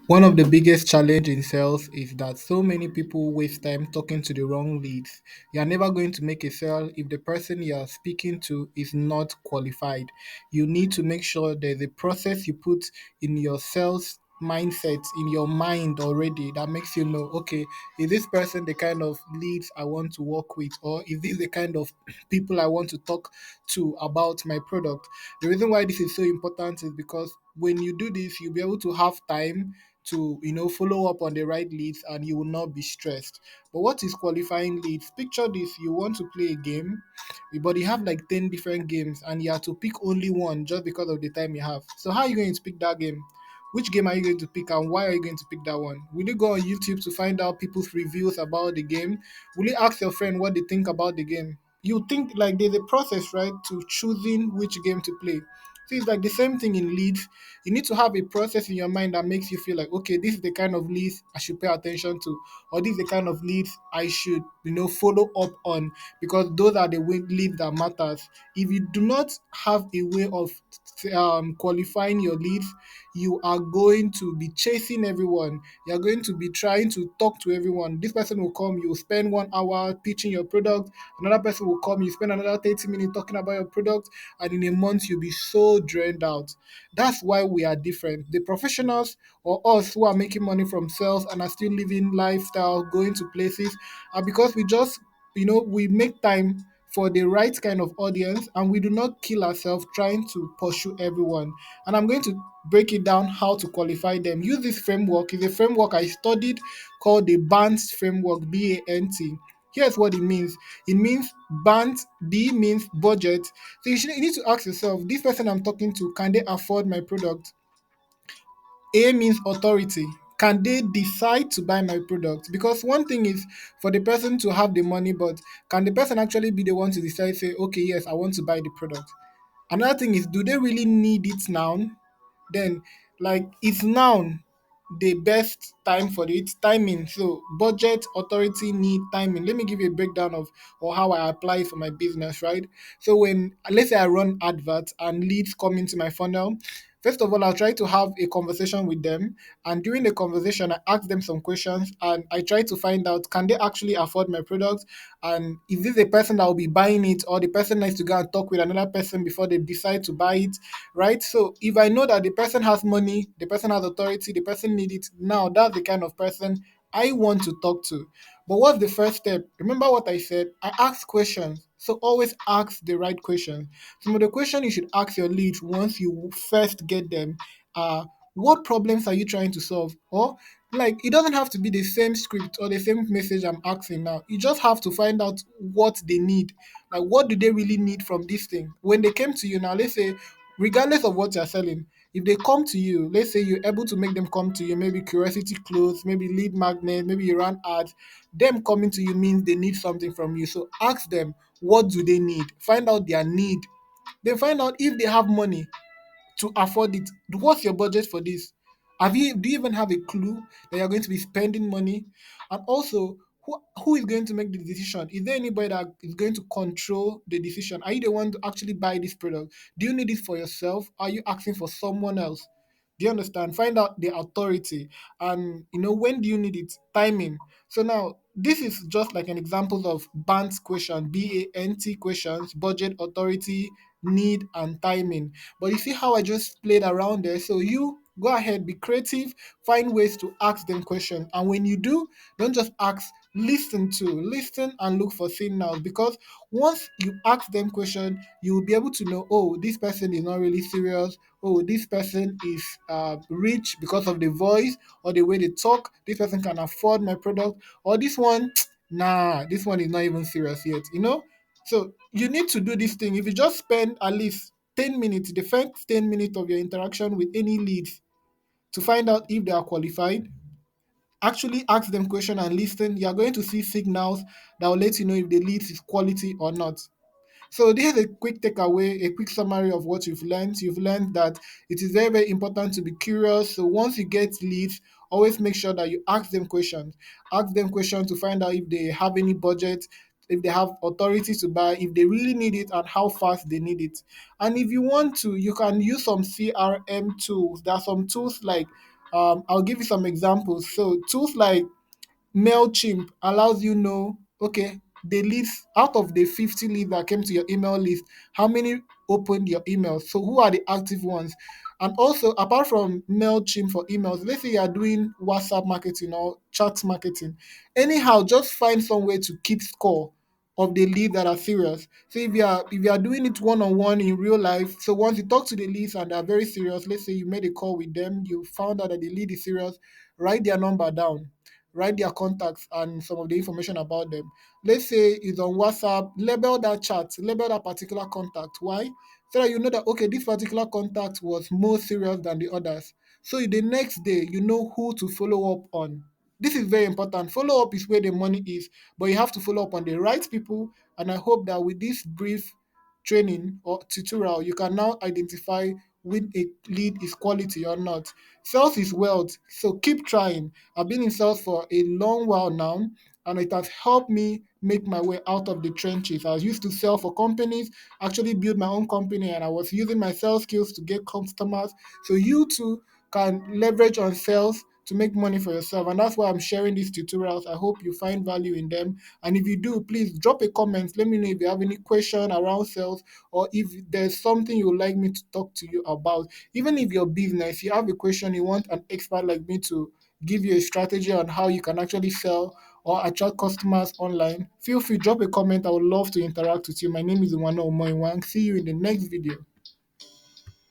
One of the biggest challenge in sales is that so many people waste time talking to the wrong leads. You are never going to make a sale if the person you are speaking to is not qualified. You need to make sure there's a process you put in your sales mindset in your mind already that makes you know, okay, is this person the kind of leads I want to work with, or is this the kind of people I want to talk to about my product? The reason why this is so important is because when you do this, you'll be able to have time to follow up on the right leads, and you will not be stressed. But what is qualifying leads? Picture this: you want to play a game, but you have like 10 different games and you have to pick only one just because of the time you have. So how are you going to pick that game? Which game are you going to pick, and why are you going to pick that one? Will you go on YouTube to find out people's reviews about the game? Will you ask your friend what they think about the game? You think like there's a process, right, to choosing which game to play. So it's like the same thing in leads. You need to have a process in your mind that makes you feel like, okay, this is the kind of leads I should pay attention to, or this is the kind of leads I should follow up on, because those are the leads that matters. If you do not have a way of qualifying your leads, you are going to be chasing everyone. You are going to be trying to talk to everyone. This person will come, you spend 1 hour pitching your product. Another person will come, you spend another 30 minutes talking about your product, and in a month you'll be so drained out. That's why we are different. The professionals, or us who are making money from sales and are still living lifestyle, going to places, are because we just, we make time for the right kind of audience, and we do not kill ourselves trying to pursue everyone. And I'm going to break it down how to qualify them. Use this framework. It's a framework I studied called the BANT framework, BANT. Here's what it means. It means BANT. B means budget. So you need to ask yourself, this person I'm talking to, can they afford my product? A means authority. Can they decide to buy my product? Because one thing is for the person to have the money, but can the person actually be the one to decide, say, okay, yes, I want to buy the product? Another thing is, do they really need it now? Then, like, it's now the best time for it. Timing. So budget, authority, need, timing. Let me give you a breakdown of or how I apply it for my business, right? So when, let's say, I run adverts and leads come into my funnel, first of all, I'll try to have a conversation with them, and during the conversation I ask them some questions and I try to find out, can they actually afford my product, and is this a person that will be buying it, or the person needs to go and talk with another person before they decide to buy it, right? So if I know that the person has money, the person has authority, the person needs it now, that's the kind of person I want to talk to. But what's the first step? Remember what I said? I ask questions. So always ask the right questions. Some of the questions you should ask your leads once you first get them are, what problems are you trying to solve? Or, like, it doesn't have to be the same script or the same message I'm asking now. You just have to find out what they need. Like, what do they really need from this thing? When they came to you now, let's say, regardless of what you're selling, if they come to you, let's say you're able to make them come to you, maybe curiosity clothes, maybe lead magnet, maybe you run ads, them coming to you means they need something from you. So ask them, what do they need? Find out their need. Then find out if they have money to afford it. What's your budget for this? Do you even have a clue that you're going to be spending money? And also, who is going to make the decision? Is there anybody that is going to control the decision? Are you the one to actually buy this product? Do you need it for yourself? Are you asking for someone else? Do you understand? Find out the authority, and when do you need it? Timing. So now this is just like an example of BANT question, BANT questions: budget, authority, need, and timing. But you see how I just played around there? So you go ahead, be creative, find ways to ask them questions. And when you do, don't just ask, listen and look for signals. Because once you ask them question, you will be able to know, oh, this person is not really serious. Oh, this person is rich because of the voice or the way they talk. This person can afford my product. Or this one, nah, this one is not even serious yet. So you need to do this thing. If you just spend at least 10 minutes, the first 10 minutes of your interaction with any leads, to find out if they are qualified, actually ask them question and listen, you're going to see signals that will let you know if the lead is quality or not. So this is a quick takeaway, a quick summary of what you've learned. You've learned that it is very, very important to be curious. So once you get leads, always make sure that you ask them questions. Ask them questions to find out if they have any budget, if they have authority to buy, if they really need it, and how fast they need it. And if you want to, you can use some CRM tools. There are some tools like I'll give you some examples. So tools like MailChimp allows you know, okay, the list out of the 50 leads that came to your email list, how many opened your emails? So who are the active ones? And also, apart from MailChimp for emails, let's say you are doing WhatsApp marketing or chat marketing. Anyhow, just find some way to keep score of the leads that are serious. So if you are doing it one on one in real life, so once you talk to the leads and they are very serious, let's say you made a call with them, you found out that the lead is serious, write their number down, write their contacts and some of the information about them. Let's say it's on WhatsApp, label that chat, label that particular contact. Why? So that you know that okay, this particular contact was more serious than the others. So the next day you know who to follow up on. This is very important. Follow up is where the money is, but you have to follow up on the right people. And I hope that with this brief training or tutorial, you can now identify when a lead is quality or not. Sales is wealth, so keep trying. I've been in sales for a long while now, and it has helped me make my way out of the trenches. I was used to sell for companies, actually build my own company, and I was using my sales skills to get customers. So you too can leverage on sales to make money for yourself. And that's why I'm sharing these tutorials. I hope you find value in them. And if you do, please drop a comment. Let me know if you have any question around sales or if there's something you would like me to talk to you about. Even if your business, you have a question, you want an expert like me to give you a strategy on how you can actually sell or attract customers online, feel free, drop a comment. I would love to interact with you. My name is Wano Omoiwang. See you in the next video.